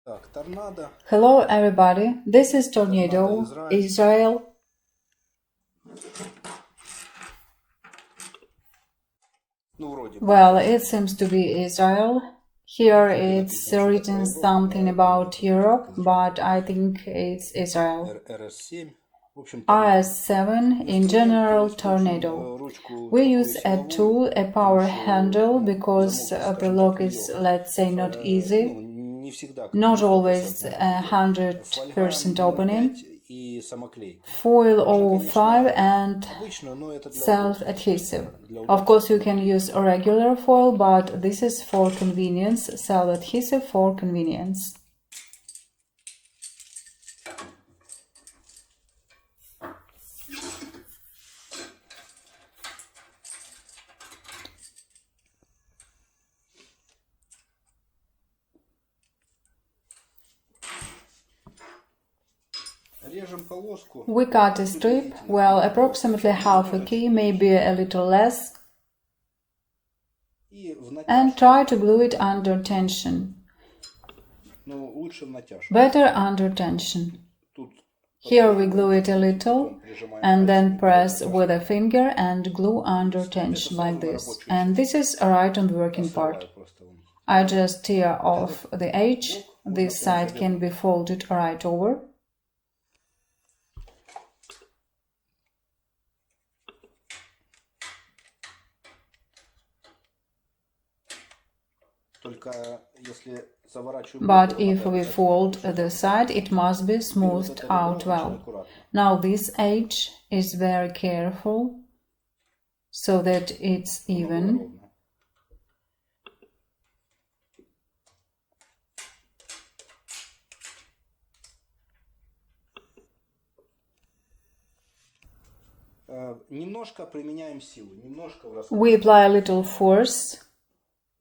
Hello everybody, this is Tornado, Israel. Well, it seems to be Israel. Here it's written something about Europe, but I think it's Israel. RS7 in general Tornado. We use a tool, a power handle, because the lock is, let's say, not easy. Not always 100% opening. Foil 05 and self-adhesive. Of course, you can use a regular foil, but this is for convenience, self-adhesive for convenience. We cut a strip, well, approximately half a key, maybe a little less, and try to glue it under tension. Better under tension. Here we glue it a little, and then press with a finger and glue under tension like this. And this is right on the working part. I just tear off the edge. This side can be folded right over. But if we fold the side, it must be smoothed out well. Now this edge is very careful so that it's even. We apply a little force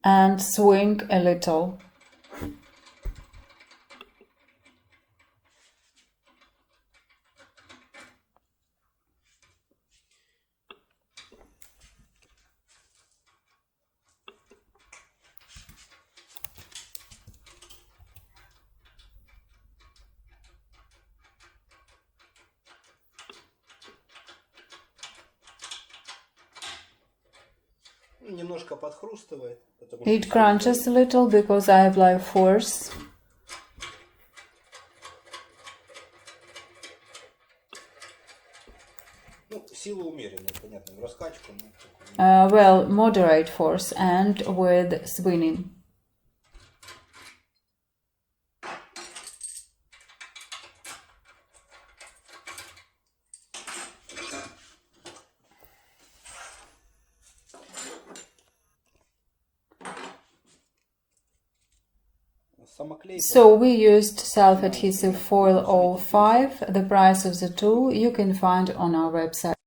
and swing a little. It crunches a little because I apply force. Well, moderate force and with swinging. So we used self-adhesive foil 05. The price of the tool you can find on our website.